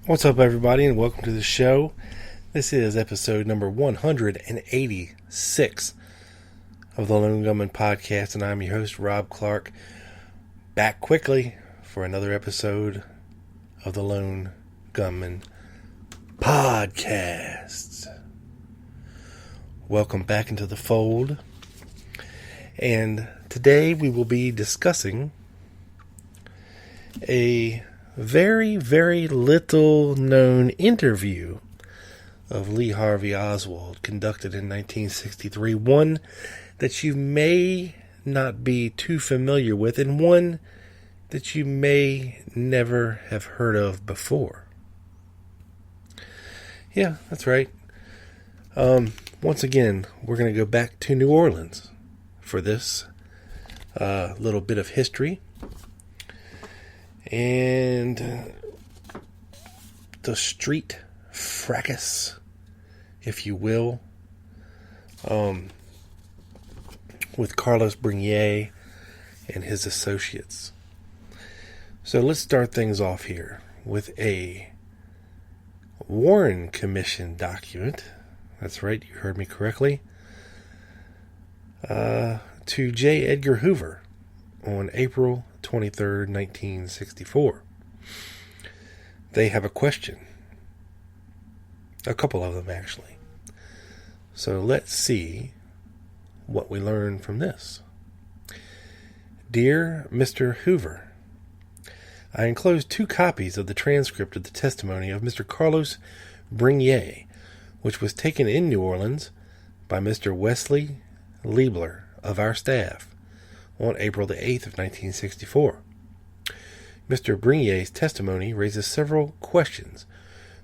What's up, everybody, and welcome to the show. This is episode number 186 of the Lone Gunman Podcast, and I'm your host, Rob Clark, back quickly for another episode of the Lone Gunman Podcast. Welcome back into the fold, and today we will be discussing a very, very little known interview of Lee Harvey Oswald conducted in 1963. One that you may not be too familiar with, and one that you may never have heard of before. Yeah, that's right. Once again, we're going to go back to New Orleans for this little bit of history. And the street fracas, if you will, with Carlos Brignier and his associates. So let's start things off here with a Warren Commission document. That's right, you heard me correctly. To J. Edgar Hoover on April 23rd, 1964. They have a question. A couple of them, actually. So let's see what we learn from this. Dear Mr. Hoover, I enclose 2 copies of the transcript of the testimony of Mr. Carlos Brignier, which was taken in New Orleans by Mr. Wesley Liebler of our staff on April the 8th of 1964. Mr. Brignier's testimony raises several questions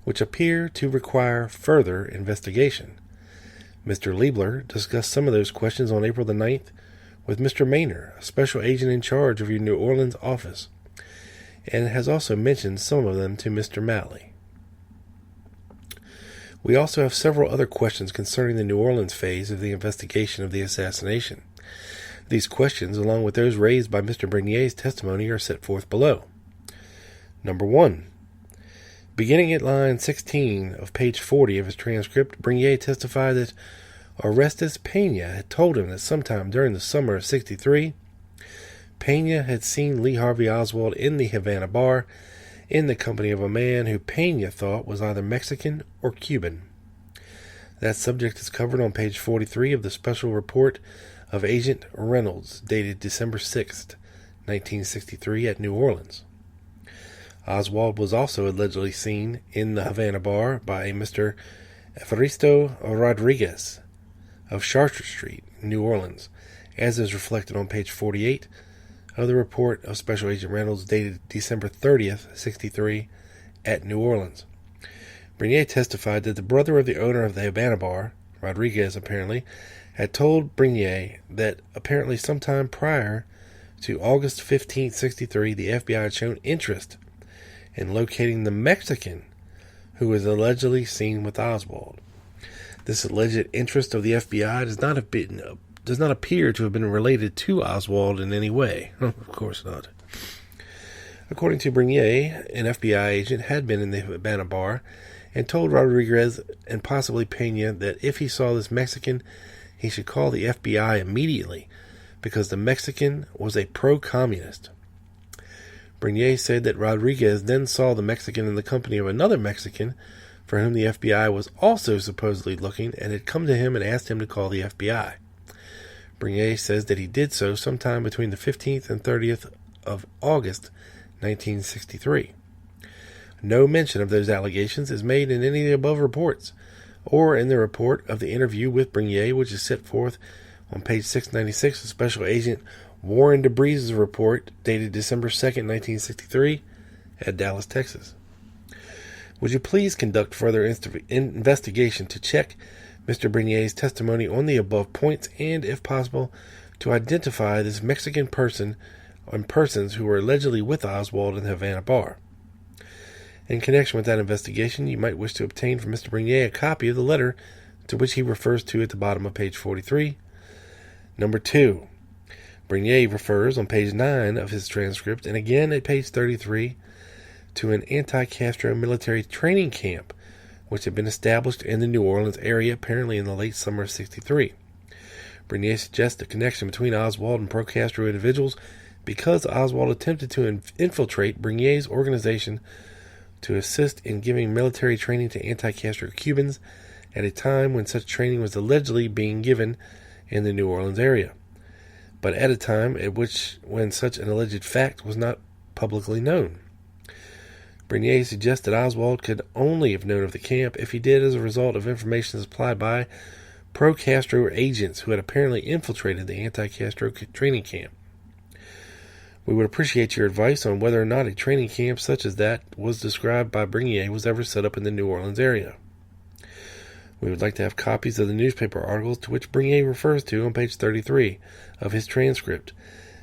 which appear to require further investigation. Mr. Liebler discussed some of those questions on April the 9th with Mr. Maynor, a special agent in charge of your New Orleans office, and has also mentioned some of them to Mr. Malley. We also have several other questions concerning the New Orleans phase of the investigation of the assassination. These questions, along with those raised by Mr. Brignier's testimony, are set forth below. Number 1. Beginning at line 16 of page 40 of his transcript, Brignier testified that Orestes Pena had told him that sometime during the summer of '63, Pena had seen Lee Harvey Oswald in the Havana bar in the company of a man who Pena thought was either Mexican or Cuban. That subject is covered on page 43 of the special report of Agent Reynolds, dated December 6th, 1963, at New Orleans. Oswald was also allegedly seen in the Havana bar by a Mr. Evaristo Rodriguez of Chartres Street, New Orleans, as is reflected on page 48 of the report of Special Agent Reynolds, dated December 30th, '63, at New Orleans. Brignier testified that the brother of the owner of the Havana bar, Rodriguez apparently, had told Brignier that apparently sometime prior to August 15, '63, the FBI had shown interest in locating the Mexican who was allegedly seen with Oswald. This alleged interest of the FBI does not appear to have been related to Oswald in any way. Of course not. According to Brignier, an FBI agent had been in the Havana bar and told Rodriguez and possibly Pena that if he saw this Mexican, he should call the FBI immediately because the Mexican was a pro-communist. Brignier said that Rodriguez then saw the Mexican in the company of another Mexican for whom the FBI was also supposedly looking and had come to him and asked him to call the FBI. Brignier says that he did so sometime between the 15th and 30th of August 1963. No mention of those allegations is made in any of the above reports, or in the report of the interview with Brignier, which is set forth on page 696 of Special Agent Warren DeBreeze's report, dated December 2nd, 1963, at Dallas, Texas. Would you please conduct further investigation to check Mr. Brignier's testimony on the above points and, if possible, to identify this Mexican person and persons who were allegedly with Oswald in the Havana bar? In connection with that investigation, you might wish to obtain from Mr. Brignier a copy of the letter to which he refers to at the bottom of page 43. Number 2. Brignier refers on page 9 of his transcript and again at page 33 to an anti-Castro military training camp, which had been established in the New Orleans area apparently in the late summer of '63. Bernier suggests a connection between Oswald and pro-Castro individuals because Oswald attempted to infiltrate Bernier's organization to assist in giving military training to anti-Castro Cubans at a time when such training was allegedly being given in the New Orleans area, but at a time when such an alleged fact was not publicly known. Bernier suggests that Oswald could only have known of the camp if he did as a result of information supplied by pro-Castro agents who had apparently infiltrated the anti-Castro training camp. We would appreciate your advice on whether or not a training camp such as that was described by Bernier was ever set up in the New Orleans area. We would like to have copies of the newspaper articles to which Bernier refers to on page 33 of his transcript,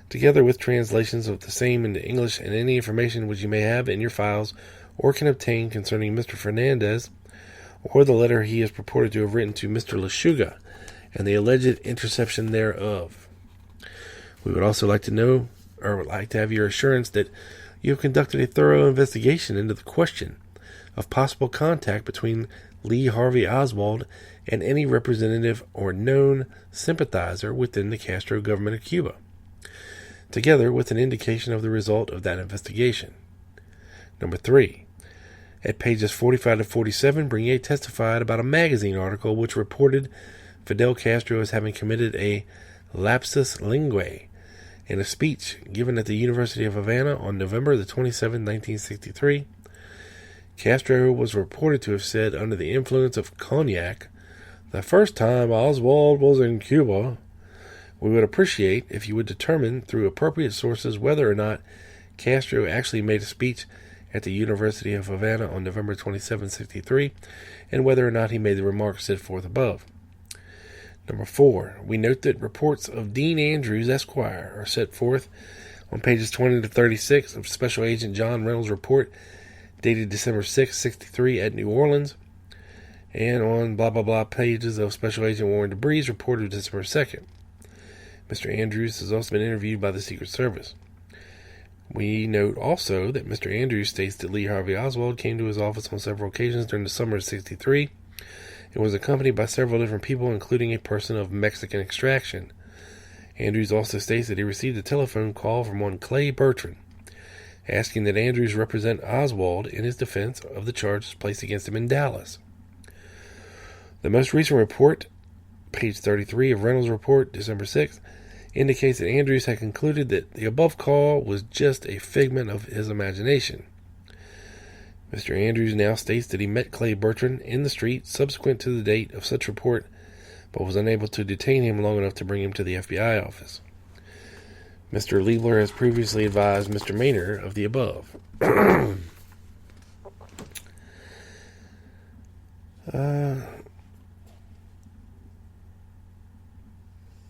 together with translations of the same into English and any information which you may have in your files or can obtain concerning Mr. Fernandez, or the letter he is purported to have written to Mr. Lashuga, and the alleged interception thereof. We would also like to have your assurance that you have conducted a thorough investigation into the question of possible contact between Lee Harvey Oswald and any representative or known sympathizer within the Castro government of Cuba, together with an indication of the result of that investigation. Number 3. At pages 45 to 47, Bernier testified about a magazine article which reported Fidel Castro as having committed a lapsus linguae in a speech given at the University of Havana on November the 27th, 1963. Castro was reported to have said, under the influence of cognac, "The first time Oswald was in Cuba." We would appreciate if you would determine through appropriate sources whether or not Castro actually made a speech at the University of Havana on November 27, '63, and whether or not he made the remarks set forth above. Number 4. We note that reports of Dean Andrews, Esquire, are set forth on pages 20 to 36 of Special Agent John Reynolds' report dated December 6, '63 at New Orleans, and on blah blah blah pages of Special Agent Warren DeBree's report of December 2nd. Mr. Andrews has also been interviewed by the Secret Service. We note also that Mr. Andrews states that Lee Harvey Oswald came to his office on several occasions during the summer of '63 and was accompanied by several different people, including a person of Mexican extraction. Andrews also states that he received a telephone call from one Clay Bertrand, asking that Andrews represent Oswald in his defense of the charges placed against him in Dallas. The most recent report, page 33 of Reynolds' report, December 6th, indicates that Andrews had concluded that the above call was just a figment of his imagination. Mr. Andrews now states that he met Clay Bertrand in the street subsequent to the date of such report, but was unable to detain him long enough to bring him to the FBI office. Mr. Liebler has previously advised Mr. Maynard of the above.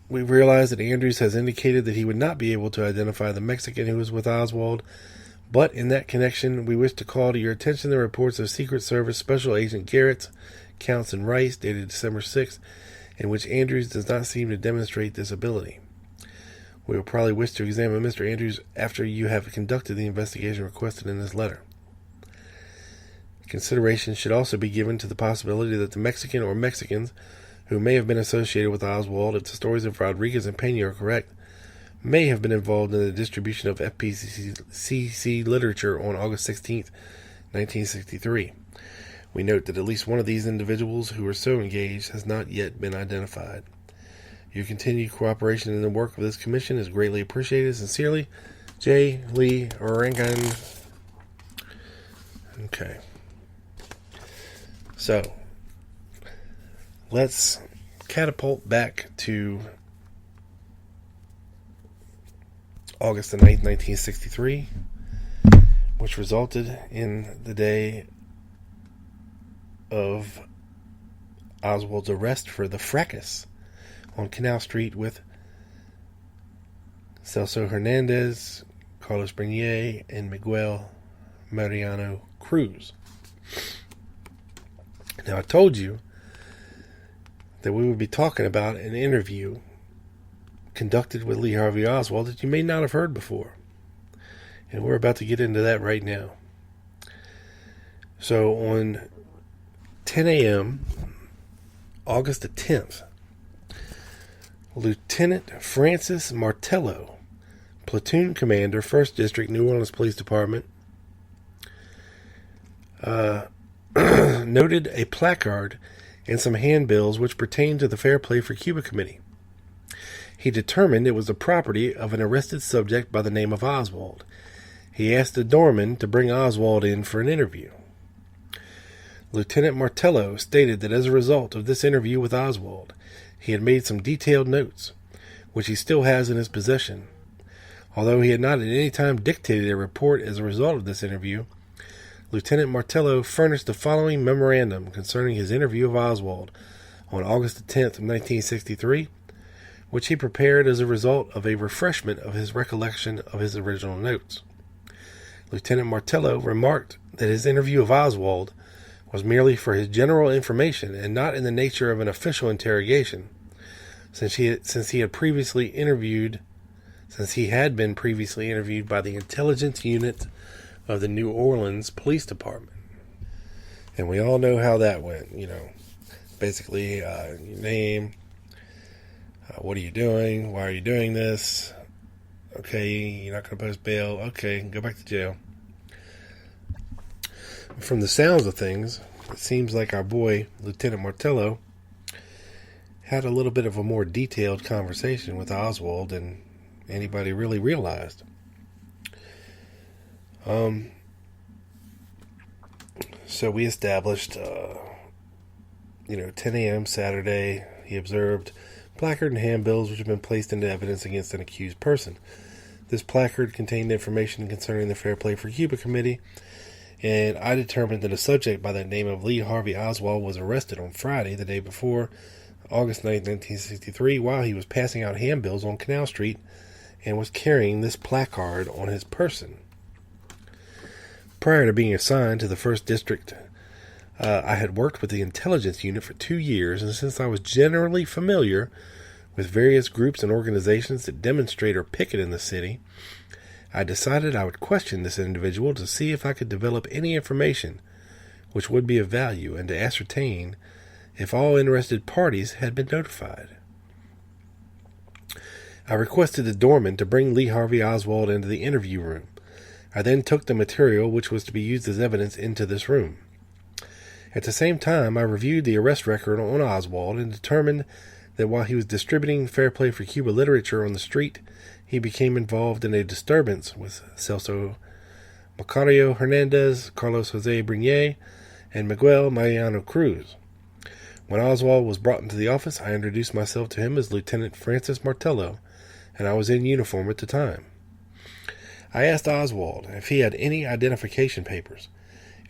We realize that Andrews has indicated that he would not be able to identify the Mexican who was with Oswald, but in that connection, we wish to call to your attention the reports of Secret Service Special Agent Garrett, Counts, and Rice, dated December 6th, in which Andrews does not seem to demonstrate this ability. We will probably wish to examine Mr. Andrews after you have conducted the investigation requested in this letter. Consideration should also be given to the possibility that the Mexican or Mexicans who may have been associated with Oswald, if the stories of Rodriguez and Pena are correct, may have been involved in the distribution of FPCC literature on August 16, 1963. We note that at least one of these individuals who were so engaged has not yet been identified. Your continued cooperation in the work of this commission is greatly appreciated. Sincerely, J. Lee Rankin. Okay. So, let's catapult back to August the 9th, 1963, which resulted in the day of Oswald's arrest for the fracas on Canal Street with Celso Hernandez, Carlos Bernier, and Miguel Mariano Cruz. Now, I told you that we would be talking about an interview conducted with Lee Harvey Oswald that you may not have heard before. And we're about to get into that right now. So on 10 a.m., August the 10th, Lieutenant Francis Martello, Platoon Commander, 1st District, New Orleans Police Department, noted a placard and some handbills which pertained to the Fair Play for Cuba Committee. He determined it was the property of an arrested subject by the name of Oswald. He asked the doorman to bring Oswald in for an interview. Lieutenant Martello stated that as a result of this interview with Oswald, he had made some detailed notes, which he still has in his possession. Although he had not at any time dictated a report as a result of this interview, Lieutenant Martello furnished the following memorandum concerning his interview of Oswald on August 10th of 1963, which he prepared as a result of a refreshment of his recollection of his original notes. Lieutenant Martello remarked that his interview of Oswald was merely for his general information and not in the nature of an official interrogation, since he had been previously interviewed by the intelligence unit of the New Orleans Police Department. And we all know how that went, basically your name, what are you doing, why are you doing this, okay, you're not going to post bail, okay, go back to jail. From the sounds of things, it seems like our boy, Lieutenant Martello, had a little bit of a more detailed conversation with Oswald than anybody really realized. So we established, 10 a.m. Saturday, he observed placard and handbills which have been placed into evidence against an accused person. This placard contained information concerning the Fair Play for Cuba Committee, and I determined that a subject by the name of Lee Harvey Oswald was arrested on Friday, the day before, August 9, 1963, while he was passing out handbills on Canal Street and was carrying this placard on his person. Prior to being assigned to the 1st District, I had worked with the intelligence unit for 2 years, and since I was generally familiar with various groups and organizations that demonstrate or picket in the city, I decided I would question this individual to see if I could develop any information which would be of value and to ascertain if all interested parties had been notified. I requested the doorman to bring Lee Harvey Oswald into the interview room. I then took the material which was to be used as evidence into this room. At the same time, I reviewed the arrest record on Oswald and determined that while he was distributing Fair Play for Cuba literature on the street, he became involved in a disturbance with Celso Macario Hernandez, Carlos Jose Brignier, and Miguel Mariano Cruz. When Oswald was brought into the office, I introduced myself to him as Lieutenant Francis Martello, and I was in uniform at the time. I asked Oswald if he had any identification papers.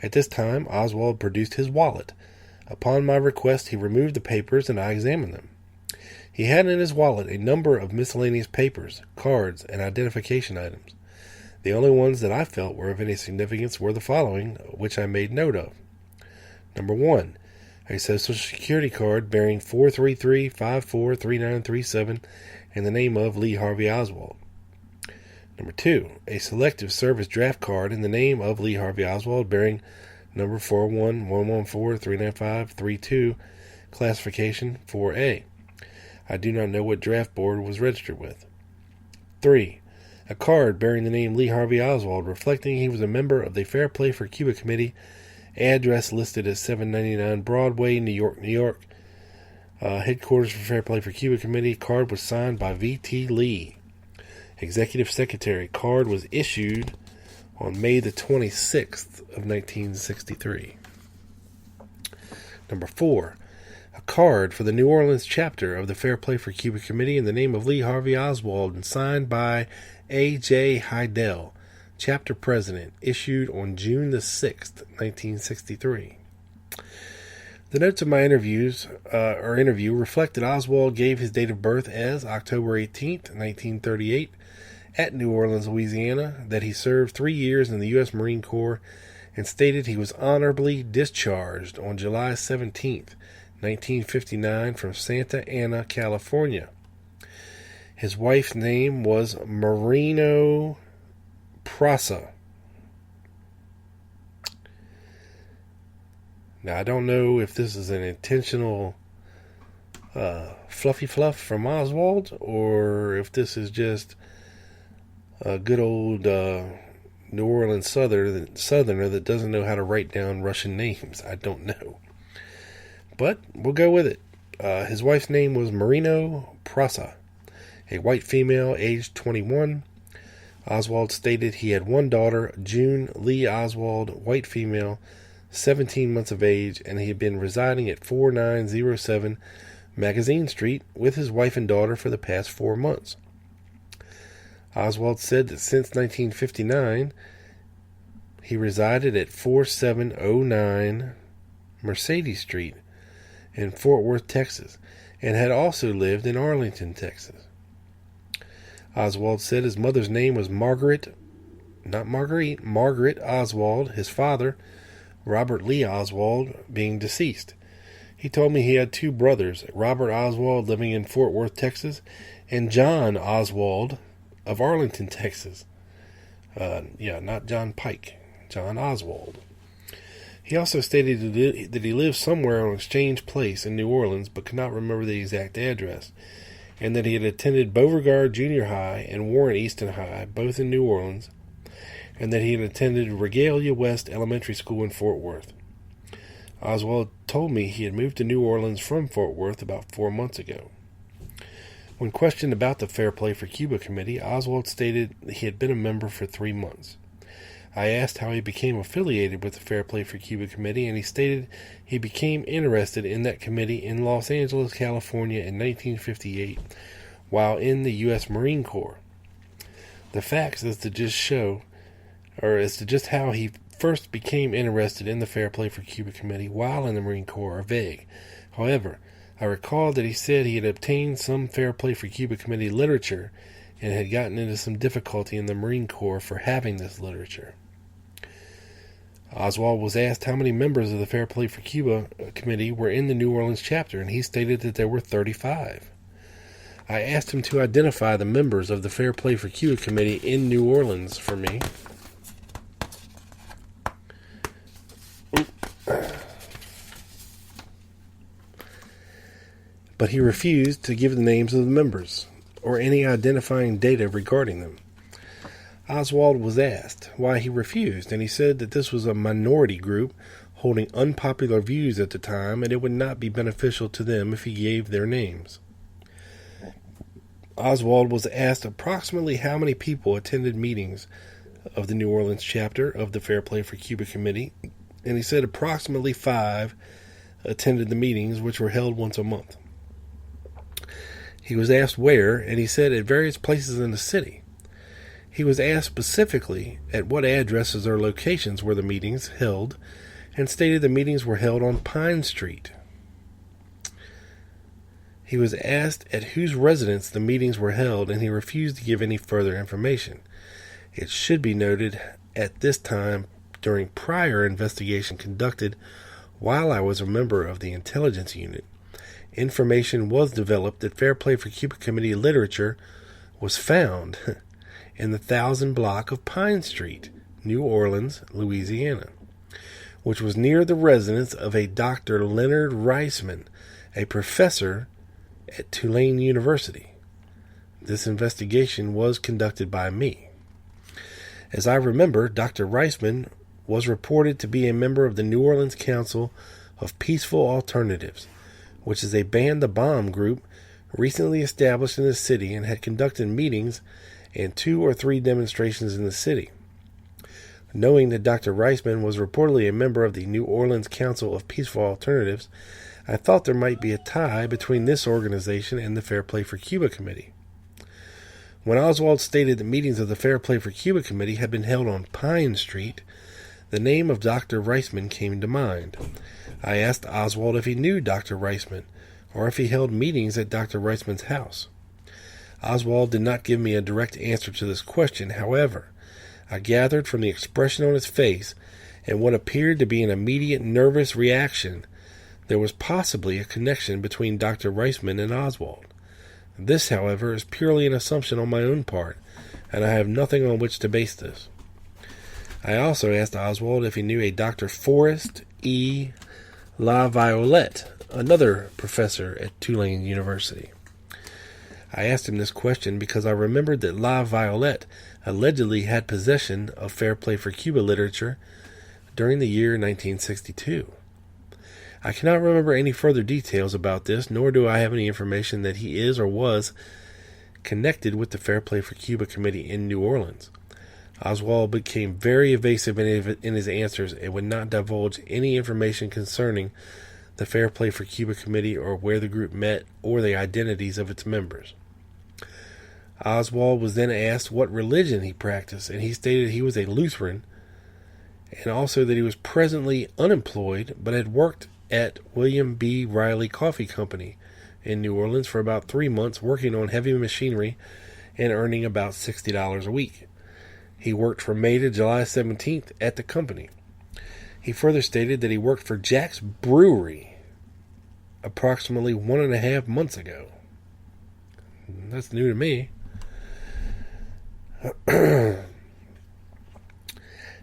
At this time, Oswald produced his wallet. Upon my request, he removed the papers, and I examined them. He had in his wallet a number of miscellaneous papers, cards, and identification items. The only ones that I felt were of any significance were the following, which I made note of. Number 1, a Social Security card bearing 433-543937 and the name of Lee Harvey Oswald. Number 2, a Selective Service draft card in the name of Lee Harvey Oswald bearing number 41114395332, classification 4A. I do not know what draft board was registered with. 3, a card bearing the name Lee Harvey Oswald reflecting he was a member of the Fair Play for Cuba Committee, address listed as 799 Broadway, New York, New York. Headquarters for Fair Play for Cuba Committee. Card was signed by V.T. Lee, Executive Secretary. Card was issued on May the 26th of 1963. Number 4, a card for the New Orleans chapter of the Fair Play for Cuba Committee in the name of Lee Harvey Oswald and signed by A.J. Heidel, chapter president, issued on June the 6th, 1963. The notes of my interview reflected Oswald gave his date of birth as October 18th, 1938, at New Orleans, Louisiana, that he served 3 years in the U.S. Marine Corps, and stated he was honorably discharged on July 17th, 1959, from Santa Ana, California. His wife's name was Marino Prasa. Now, I don't know if this is an intentional fluffy fluff from Oswald, or if this is just a good old New Orleans southerner that doesn't know how to write down Russian names. I don't know. But we'll go with it. His wife's name was Marino Prasa, a white female, aged 21. Oswald stated he had one daughter, June Lee Oswald, white female, 17 months of age, and he had been residing at 4907 Magazine Street with his wife and daughter for the past 4 months. Oswald said that since 1959, he resided at 4709 Mercedes Street in Fort Worth, Texas, and had also lived in Arlington, Texas. Oswald said his mother's name was Margaret Oswald, his father, Robert Lee Oswald, being deceased. He told me he had 2 brothers, Robert Oswald living in Fort Worth, Texas, and John Oswald of Arlington, Texas. Not John Pike, John Oswald. He also stated that he lived somewhere on Exchange Place in New Orleans, but could not remember the exact address, and that he had attended Beauregard Junior High and Warren Easton High, both in New Orleans, and that he had attended Regalia West Elementary School in Fort Worth. Oswald told me he had moved to New Orleans from Fort Worth about 4 months ago. When questioned about the Fair Play for Cuba Committee, Oswald stated he had been a member for 3 months. I asked how he became affiliated with the Fair Play for Cuba Committee, and he stated he became interested in that committee in Los Angeles, California in 1958 while in the U.S. Marine Corps. The facts as to just how he first became interested in the Fair Play for Cuba Committee while in the Marine Corps are vague. However, I recall that he said he had obtained some Fair Play for Cuba Committee literature and had gotten into some difficulty in the Marine Corps for having this literature. Oswald was asked how many members of the Fair Play for Cuba Committee were in the New Orleans chapter, and he stated that there were 35. I asked him to identify the members of the Fair Play for Cuba Committee in New Orleans for me. But he refused to give the names of the members or any identifying data regarding them. Oswald was asked why he refused, and he said that this was a minority group holding unpopular views at the time, and it would not be beneficial to them if he gave their names. Oswald was asked approximately how many people attended meetings of the New Orleans chapter of the Fair Play for Cuba Committee, and he said approximately 5 attended the meetings, which were held once a month. He was asked where, and he said at various places in the city. He was asked specifically at what addresses or locations were the meetings held, and stated the meetings were held on Pine Street. He was asked at whose residence the meetings were held, and he refused to give any further information. It should be noted at this time, during prior investigation conducted while I was a member of the intelligence unit, information was developed that Fair Play for Cuba Committee literature was found in the 1000 block of Pine Street, New Orleans, Louisiana, which was near the residence of a Dr. Leonard Reisman, a professor at Tulane University. This investigation was conducted by me. As I remember, Dr. Reisman was reported to be a member of the New Orleans Council of Peaceful Alternatives, which is a ban-the-bomb group recently established in the city and had conducted meetings and 2 or 3 demonstrations in the city. Knowing that Dr. Reisman was reportedly a member of the New Orleans Council of Peaceful Alternatives, I thought there might be a tie between this organization and the Fair Play for Cuba Committee. When Oswald stated the meetings of the Fair Play for Cuba Committee had been held on Pine Street, the name of Dr. Reisman came to mind. I asked Oswald if he knew Dr. Reisman, or if he held meetings at Dr. Reisman's house. Oswald did not give me a direct answer to this question. However, I gathered from the expression on his face and what appeared to be an immediate nervous reaction there was possibly a connection between Dr. Reisman and Oswald. This, however, is purely an assumption on my own part, and I have nothing on which to base this. I also asked Oswald if he knew a Dr. Forrest E. La Violette, another professor at Tulane University. I asked him this question because I remembered that La Violette allegedly had possession of Fair Play for Cuba literature during the year 1962. I cannot remember any further details about this, nor do I have any information that he is or was connected with the Fair Play for Cuba Committee in New Orleans. Oswald became very evasive in his answers and would not divulge any information concerning the Fair Play for Cuba Committee or where the group met or the identities of its members. Oswald was then asked what religion he practiced, and he stated he was a Lutheran, and also that he was presently unemployed but had worked at William B. Riley Coffee Company in New Orleans for about 3 months, working on heavy machinery and earning about $60 a week. He worked from May to July 17th at the company. He further stated that he worked for Jack's Brewery approximately 1.5 months ago. That's new to me.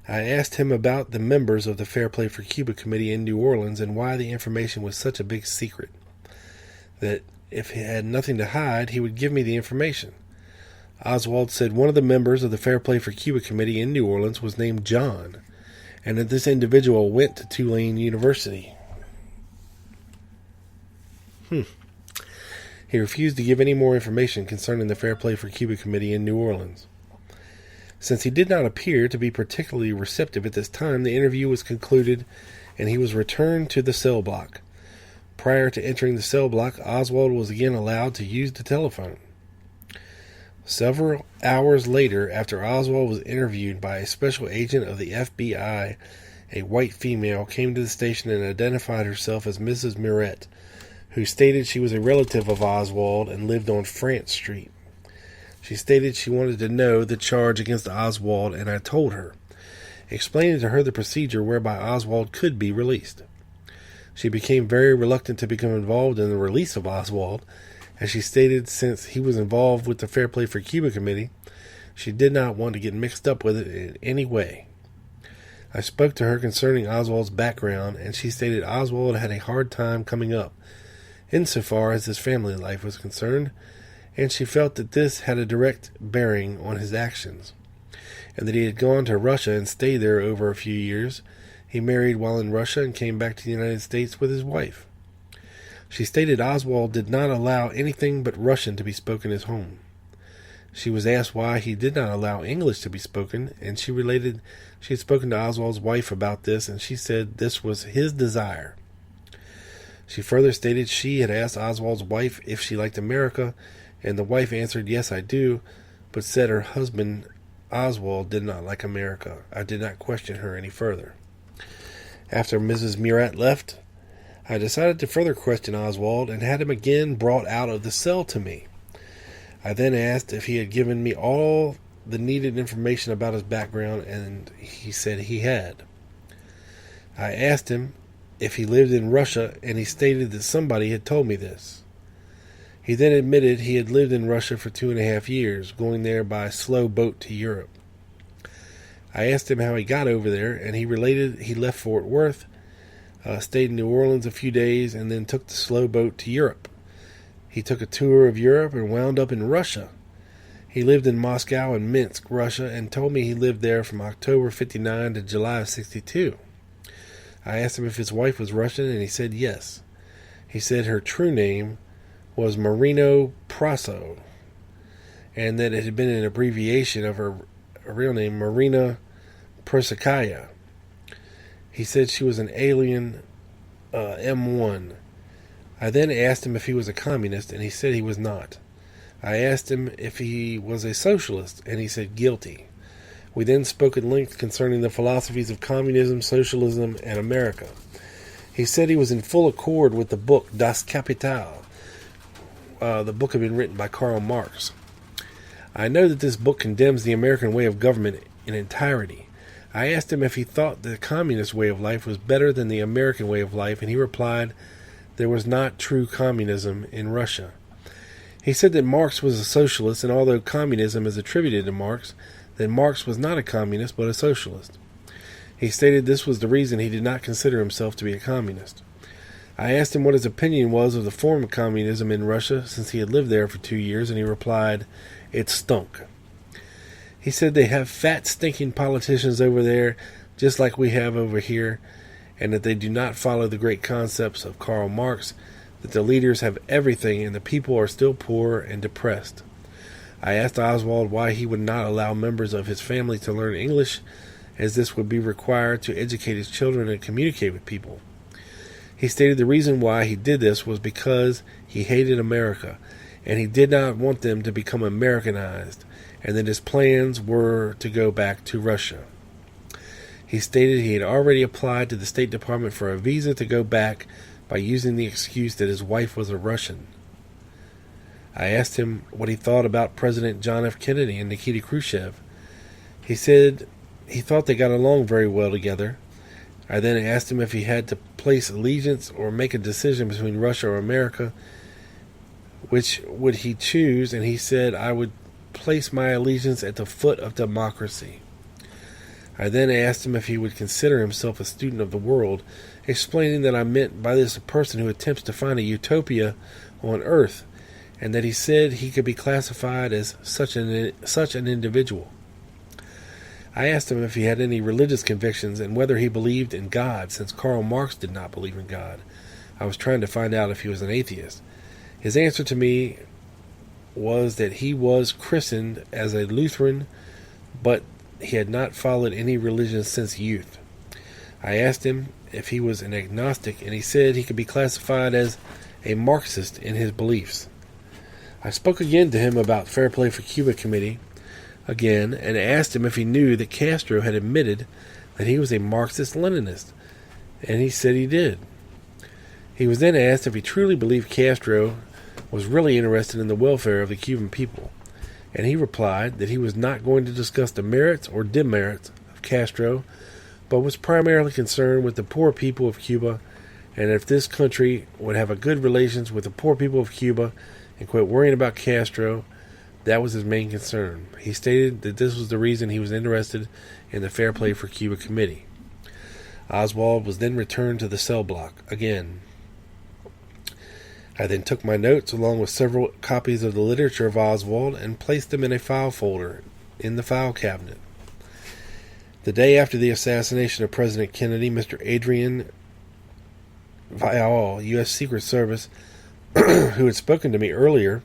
I asked him about the members of the Fair Play for Cuba Committee in New Orleans and why the information was such a big secret. That if he had nothing to hide, he would give me the information. Oswald said one of the members of the Fair Play for Cuba Committee in New Orleans was named John, and that this individual went to Tulane University. He refused to give any more information concerning the Fair Play for Cuba Committee in New Orleans. Since he did not appear to be particularly receptive at this time, the interview was concluded and he was returned to the cell block. Prior to entering the cell block, Oswald was again allowed to use the telephone. Several hours later, after Oswald was interviewed by a special agent of the FBI, a white female came to the station and identified herself as Mrs. Muret, who stated she was a relative of Oswald and lived on France Street. She stated she wanted to know the charge against Oswald, and I told her, explaining to her the procedure whereby Oswald could be released. She became very reluctant to become involved in the release of Oswald, as she stated since he was involved with the Fair Play for Cuba Committee, she did not want to get mixed up with it in any way. I spoke to her concerning Oswald's background, and she stated Oswald had a hard time coming up, insofar as his family life was concerned, and she felt that this had a direct bearing on his actions, and that he had gone to Russia and stayed there over a few years. He married while in Russia and came back to the United States with his wife. She stated Oswald did not allow anything but Russian to be spoken at home. She was asked why he did not allow English to be spoken, and she related she had spoken to Oswald's wife about this, and she said this was his desire. She further stated she had asked Oswald's wife if she liked America, and the wife answered, "Yes, I do," but said her husband, Oswald, did not like America. I did not question her any further. After Mrs. Murat left, I decided to further question Oswald and had him again brought out of the cell to me. I then asked if he had given me all the needed information about his background, and he said he had. I asked him if he lived in Russia, and he stated that somebody had told me this. He then admitted he had lived in Russia for 2.5 years, going there by slow boat to Europe. I asked him how he got over there, and he related he left Fort Worth, stayed in New Orleans a few days, and then took the slow boat to Europe. He took a tour of Europe and wound up in Russia. He lived in Moscow and Minsk, Russia, and told me he lived there from October 59 to July of 62. I asked him if his wife was Russian, and he said yes. He said her true name was Marino Praso, and that it had been an abbreviation of her real name, Marina Persakaya. He said she was an alien M1. I then asked him if he was a communist, and he said he was not. I asked him if he was a socialist, and he said guilty. We then spoke at length concerning the philosophies of communism, socialism, and America. He said he was in full accord with the book Das Kapital. The book had been written by Karl Marx. I know that this book condemns the American way of government in entirety. I asked him if he thought the communist way of life was better than the American way of life, and he replied there was not true communism in Russia. He said that Marx was a socialist, and although communism is attributed to Marx, that Marx was not a communist but a socialist. He stated this was the reason he did not consider himself to be a communist. I asked him what his opinion was of the form of communism in Russia since he had lived there for 2 years, and he replied, "It stunk." He said they have fat, stinking politicians over there, just like we have over here, and that they do not follow the great concepts of Karl Marx, that the leaders have everything and the people are still poor and depressed. I asked Oswald why he would not allow members of his family to learn English, as this would be required to educate his children and communicate with people. He stated the reason why he did this was because he hated America, and he did not want them to become Americanized, and that his plans were to go back to Russia. He stated he had already applied to the State Department for a visa to go back by using the excuse that his wife was a Russian. I asked him what he thought about President John F. Kennedy and Nikita Khrushchev. He said he thought they got along very well together. I then asked him if he had to place allegiance or make a decision between Russia or America, which would he choose, and he said, "I would place my allegiance at the foot of democracy." I then asked him if he would consider himself a student of the world, explaining that I meant by this a person who attempts to find a utopia on earth, and that he said he could be classified as such an individual. I asked him if he had any religious convictions and whether he believed in God, since Karl Marx did not believe in God. I was trying to find out if he was an atheist. His answer to me was that he was christened as a Lutheran, but he had not followed any religion since youth. I asked him if he was an agnostic, and he said he could be classified as a Marxist in his beliefs. I spoke again to him about Fair Play for Cuba Committee again, and asked him if he knew that Castro had admitted that he was a Marxist-Leninist, and he said he did. He was then asked if he truly believed Castro was really interested in the welfare of the Cuban people, and he replied that he was not going to discuss the merits or demerits of Castro, but was primarily concerned with the poor people of Cuba, and if this country would have a good relations with the poor people of Cuba and quit worrying about Castro, that was his main concern. He stated that this was the reason he was interested in the Fair Play for Cuba Committee. Oswald was then returned to the cell block again. I then took my notes along with several copies of the literature of Oswald and placed them in a file folder in the file cabinet. The day after the assassination of President Kennedy, Mr. Adrian Vial, U.S. Secret Service, who had spoken to me earlier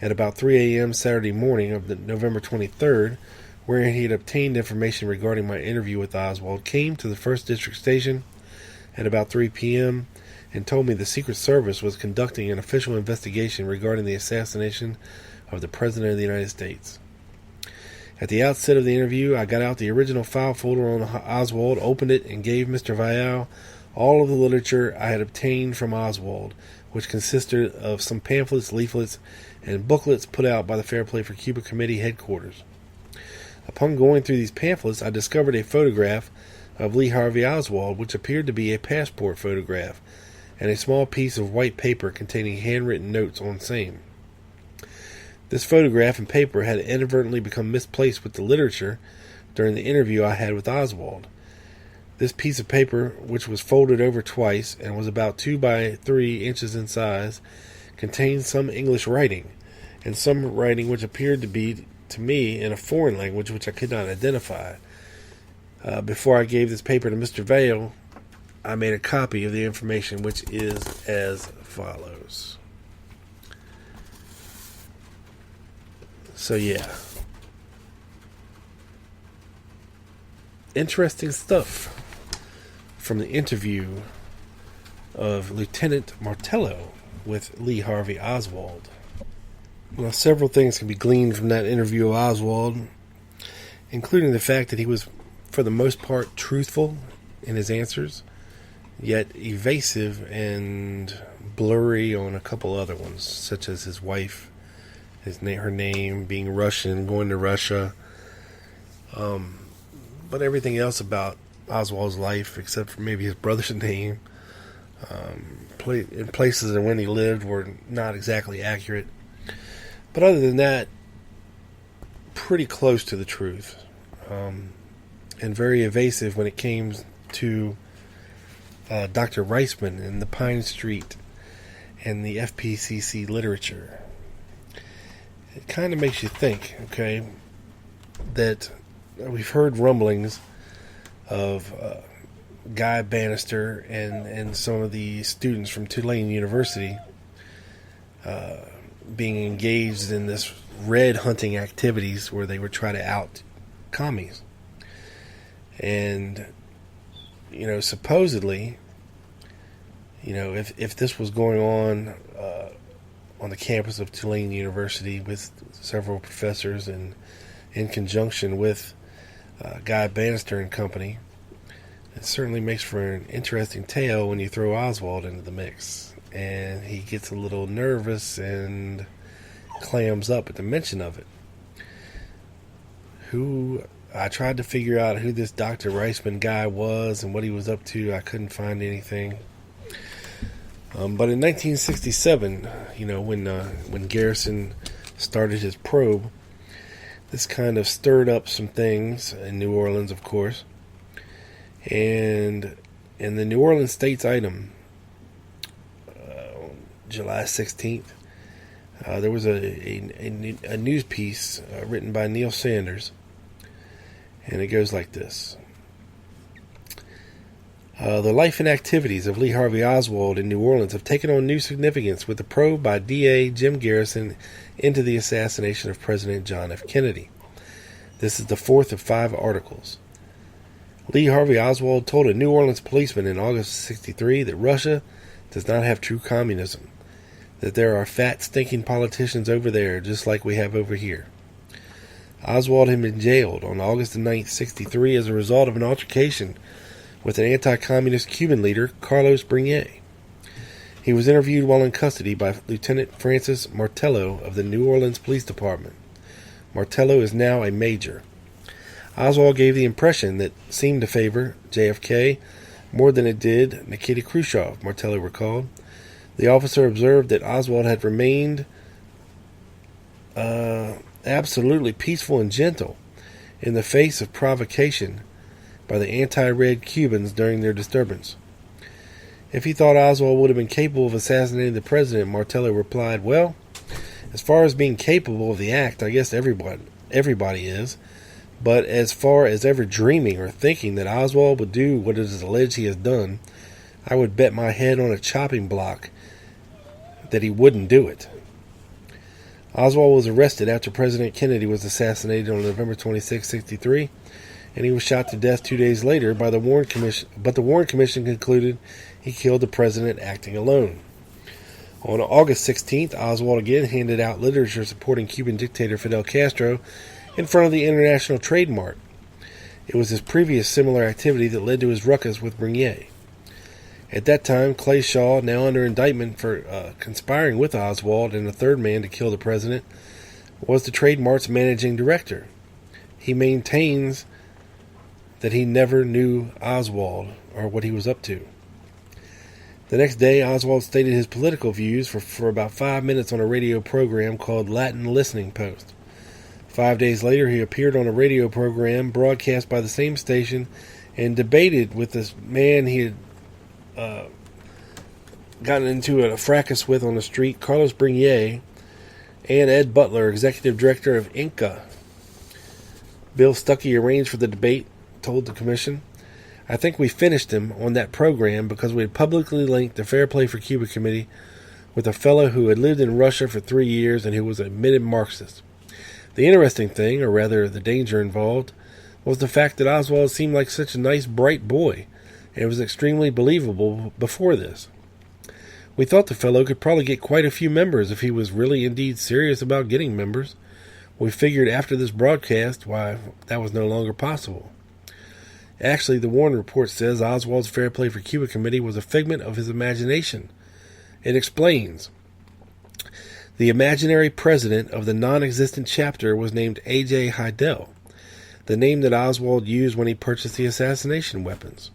at about 3 a.m. Saturday morning of November 23rd, wherein he had obtained information regarding my interview with Oswald, came to the 1st District Station at about 3 p.m., and told me the Secret Service was conducting an official investigation regarding the assassination of the President of the United States. At the outset of the interview, I got out the original file folder on Oswald, opened it, and gave Mr. Vial all of the literature I had obtained from Oswald, which consisted of some pamphlets, leaflets, and booklets put out by the Fair Play for Cuba Committee headquarters. Upon going through these pamphlets, I discovered a photograph of Lee Harvey Oswald, which appeared to be a passport photograph, and a small piece of white paper containing handwritten notes on same. This photograph and paper had inadvertently become misplaced with the literature during the interview I had with Oswald. This piece of paper, which was folded over twice and was about 2 by 3 inches in size, contained some English writing, and some writing which appeared to be, to me, in a foreign language which I could not identify. Before I gave this paper to Mr. Vail, I made a copy of the information, which is as follows. So yeah. Interesting stuff from the interview of Lieutenant Martello with Lee Harvey Oswald. Well, several things can be gleaned from that interview of Oswald, including the fact that he was, for the most part, truthful in his answers, yet evasive and blurry on a couple other ones, such as his wife, her name, being Russian, going to Russia. But everything else about Oswald's life, except for maybe his brother's name, in places and when he lived, were not exactly accurate. But other than that, pretty close to the truth, and very evasive when it came to Dr. Reisman and the Pine Street and the FPCC literature. It kind of makes you think, okay, that we've heard rumblings of Guy Bannister and some of the students from Tulane University being engaged in this red hunting activities where they would try to out commies. And, supposedly, if this was going on the campus of Tulane University with several professors and in conjunction with Guy Bannister and company, it certainly makes for an interesting tale when you throw Oswald into the mix. And he gets a little nervous and clams up at the mention of it. I tried to figure out who this Dr. Reisman guy was and what he was up to. I couldn't find anything. But in 1967, when Garrison started his probe, this kind of stirred up some things in New Orleans, of course. And in the New Orleans State's item, July 16th, there was a news piece written by Neil Sanders, and it goes like this. The life and activities of Lee Harvey Oswald in New Orleans have taken on new significance with the probe by D.A. Jim Garrison into the assassination of President John F. Kennedy. This is the fourth of 5 articles. Lee Harvey Oswald told a New Orleans policeman in August of '63 that Russia does not have true communism, that there are fat, stinking politicians over there just like we have over here. Oswald had been jailed on August 9, '63 as a result of an altercation with an anti-communist Cuban leader, Carlos Bernier. He was interviewed while in custody by Lieutenant Francis Martello of the New Orleans Police Department. Martello is now a major. Oswald gave the impression that seemed to favor JFK more than it did Nikita Khrushchev, Martello recalled. The officer observed that Oswald had remained absolutely peaceful and gentle in the face of provocation by the anti-red Cubans during their disturbance. If he thought Oswald would have been capable of assassinating the president, Martello replied, "Well, as far as being capable of the act, I guess everybody is. But as far as ever dreaming or thinking that Oswald would do what it is alleged he has done, I would bet my head on a chopping block that he wouldn't do it." Oswald was arrested after President Kennedy was assassinated on November 26, '63, and he was shot to death 2 days later by the Warren Commission. But the Warren Commission concluded he killed the president acting alone. On August 16th, Oswald again handed out literature supporting Cuban dictator Fidel Castro in front of the International Trade Mart. It was his previous similar activity that led to his ruckus with Bernier. At that time, Clay Shaw, now under indictment for conspiring with Oswald and a third man to kill the president, was the Trade Mart's managing director. He maintains that he never knew Oswald or what he was up to. The next day, Oswald stated his political views for about 5 minutes on a radio program called Latin Listening Post. 5 days later, he appeared on a radio program broadcast by the same station and debated with this man he had gotten into a fracas with on the street, Carlos Bernier, and Ed Butler, executive director of Inca. Bill Stuckey arranged for the debate, told the commission. "I think we finished him on that program because we had publicly linked the Fair Play for Cuba Committee with a fellow who had lived in Russia for 3 years and who was an admitted Marxist. The interesting thing, or rather the danger involved, was the fact that Oswald seemed like such a nice, bright boy, and it was extremely believable before this. We thought the fellow could probably get quite a few members if he was really indeed serious about getting members. We figured after this broadcast, why, that was no longer possible." Actually, the Warren report says Oswald's Fair Play for Cuba Committee was a figment of his imagination. It explains, "The imaginary president of the non-existent chapter was named A.J. Heidel, the name that Oswald used when he purchased the assassination weapons.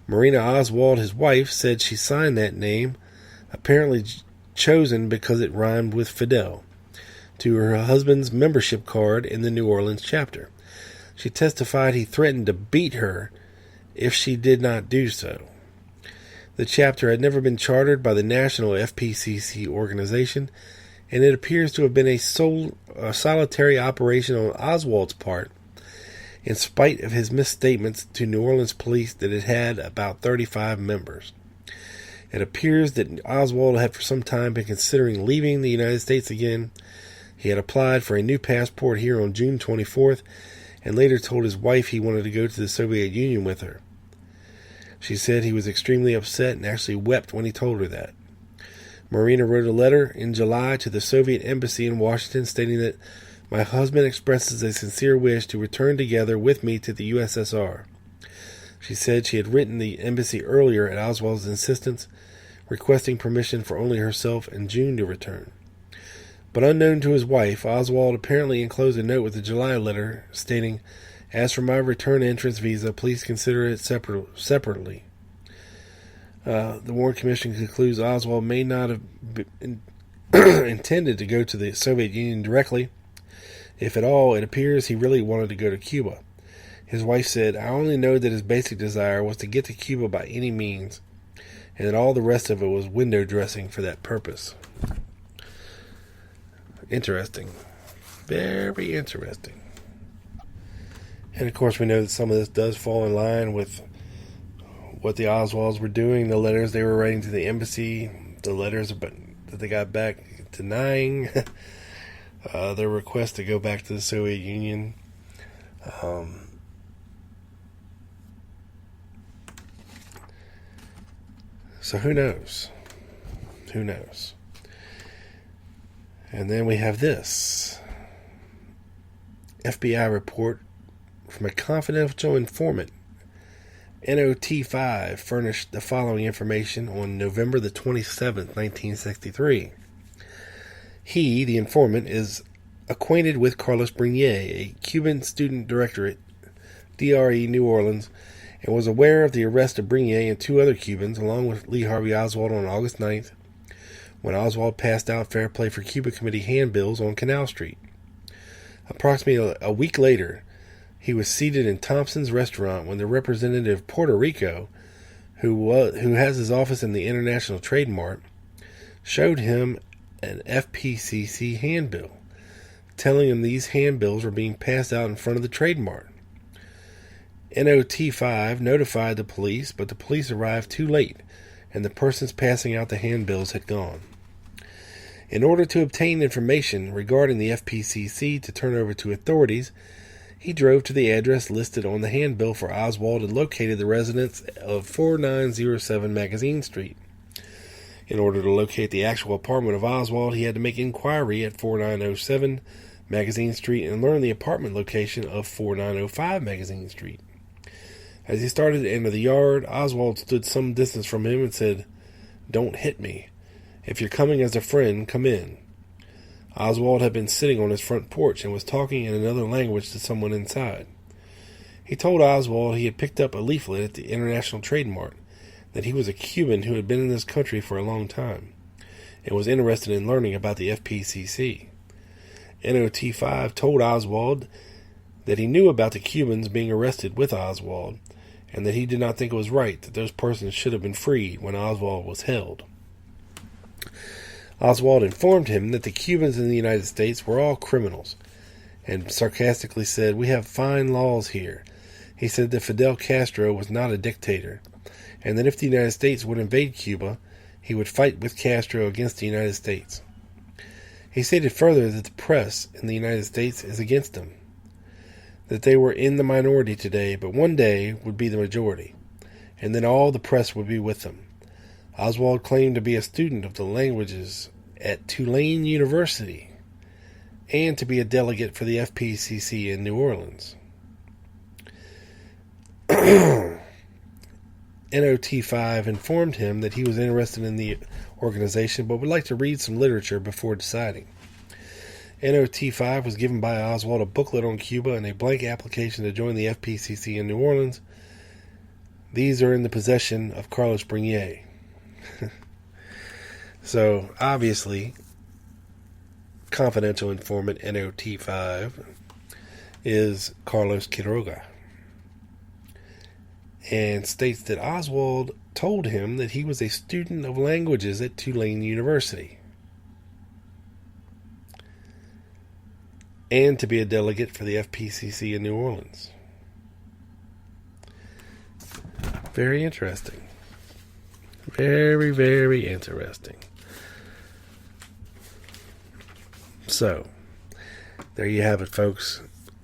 Marina Oswald, his wife, said she signed that name, apparently chosen because it rhymed with Fidel, to her husband's membership card in the New Orleans chapter. She testified he threatened to beat her if she did not do so. The chapter had never been chartered by the national FPCC organization, and it appears to have been a solitary operation on Oswald's part, in spite of his misstatements to New Orleans police that it had about 35 members. It appears that Oswald had for some time been considering leaving the United States again. He had applied for a new passport here on June 24th, and later told his wife he wanted to go to the Soviet Union with her. She said he was extremely upset and actually wept when he told her that. Marina wrote a letter in July to the Soviet embassy in Washington stating that my husband expresses a sincere wish to return together with me to the USSR. She said she had written the embassy earlier at Oswald's insistence, requesting permission for only herself and June to return. But unknown to his wife, Oswald apparently enclosed a note with the July letter stating, "As for my return entrance visa, please consider it separately." The Warren Commission concludes Oswald may not have intended to go to the Soviet Union directly. If at all, it appears he really wanted to go to Cuba. His wife said, "I only know that his basic desire was to get to Cuba by any means, and that all the rest of it was window dressing for that purpose." Interesting. Very interesting. And of course we know that some of this does fall in line with what the Oswalds were doing, the letters they were writing to the embassy, the letters that they got back denying their request to go back to the Soviet Union. So who knows? Who knows? And then we have this FBI report from a confidential informant. NOT5 furnished the following information on November the 27th, 1963. He, the informant, is acquainted with Carlos Brunier, a Cuban student director at DRE New Orleans, and was aware of the arrest of Brunier and two other Cubans, along with Lee Harvey Oswald, on August 9th, when Oswald passed out Fair Play for Cuba Committee handbills on Canal Street. Approximately a week later, he was seated in Thompson's restaurant when the representative of Puerto Rico, who has his office in the International Trade Mart, showed him an FPCC handbill, telling him these handbills were being passed out in front of the Trade Mart. NOT5 notified the police, but the police arrived too late, and the persons passing out the handbills had gone. In order to obtain information regarding the FPCC to turn over to authorities, he drove to the address listed on the handbill for Oswald and located the residence of 4907 Magazine Street. In order to locate the actual apartment of Oswald, he had to make inquiry at 4907 Magazine Street and learn the apartment location of 4905 Magazine Street. As he started to enter the yard, Oswald stood some distance from him and said, "Don't hit me. If you're coming as a friend, come in." Oswald had been sitting on his front porch and was talking in another language to someone inside. He told Oswald he had picked up a leaflet at the International Trade Mart, that he was a Cuban who had been in this country for a long time, and was interested in learning about the FPCC. NOT5 told Oswald that he knew about the Cubans being arrested with Oswald, and that he did not think it was right that those persons should have been freed when Oswald was held. Oswald informed him that the Cubans in the United States were all criminals, and sarcastically said, "We have fine laws here." He said that Fidel Castro was not a dictator, and that if the United States would invade Cuba, he would fight with Castro against the United States. He stated further that the press in the United States is against him, that they were in the minority today, but one day would be the majority, and then all the press would be with them. Oswald claimed to be a student of the languages at Tulane University and to be a delegate for the FPCC in New Orleans. NOT5 informed him that he was interested in the organization but would like to read some literature before deciding. NOT5 was given by Oswald a booklet on Cuba and a blank application to join the FPCC in New Orleans. These are in the possession of Carlos Brunier. So, obviously, confidential informant NOT5 is Carlos Quiroga. and states that Oswald told him that he was a student of languages at Tulane University and to be a delegate for the FPCC in New Orleans. Very interesting. Very, very interesting. So, there you have it, folks.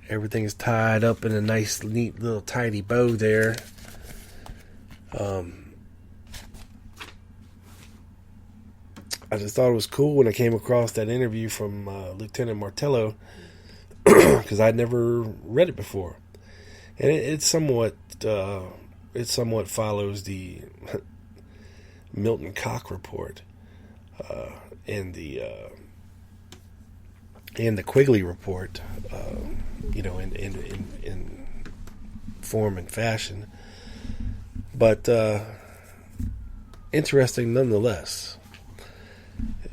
Everything is tied up in a nice, neat, little, tidy bow there. I just thought it was cool when I came across that interview from Lieutenant Martello, because I'd never read it before, and it somewhat follows the Milton Cock report and the Quigley report, in form and fashion, but interesting nonetheless.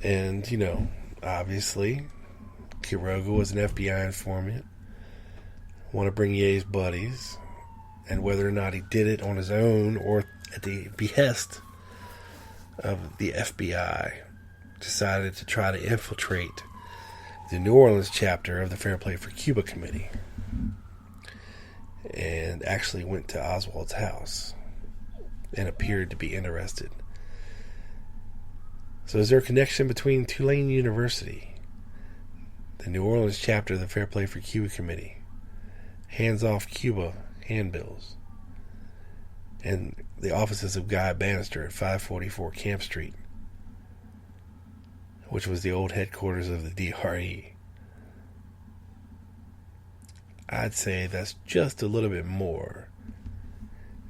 And, obviously, Quiroga was an FBI informant, one of Bernier's buddies, and whether or not he did it on his own or at the behest of the FBI, decided to try to infiltrate the New Orleans chapter of the Fair Play for Cuba Committee, and actually went to Oswald's house and appeared to be interested. So is there a connection between Tulane University, the New Orleans chapter of the Fair Play for Cuba Committee, Hands Off Cuba handbills, and the offices of Guy Bannister at 544 Camp Street, which was the old headquarters of the DRE? I'd say that's just a little bit more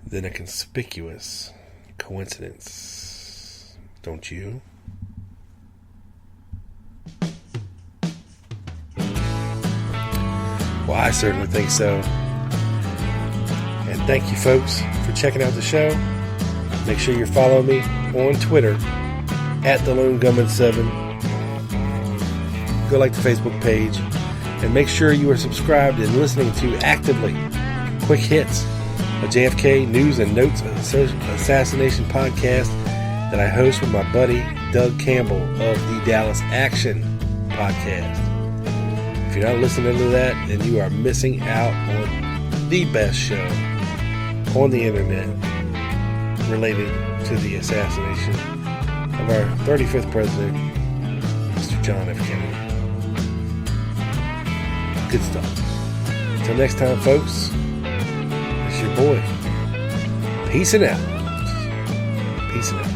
than a conspicuous coincidence, don't you? Well, I certainly think so. And thank you, folks, for checking out the show. Make sure you're following me on Twitter at TheLoneGunman7. Go like the Facebook page, and make sure you are subscribed and listening to actively Quick Hits, a JFK News and Notes Assassination podcast that I host with my buddy Doug Campbell of the Dallas Action podcast. If you're not listening to that, then you are missing out on the best show on the internet related to the assassination of our 35th president, Mr. John F. Kennedy. Good stuff. Until next time, folks, it's your boy. Peace and out. Peace and out.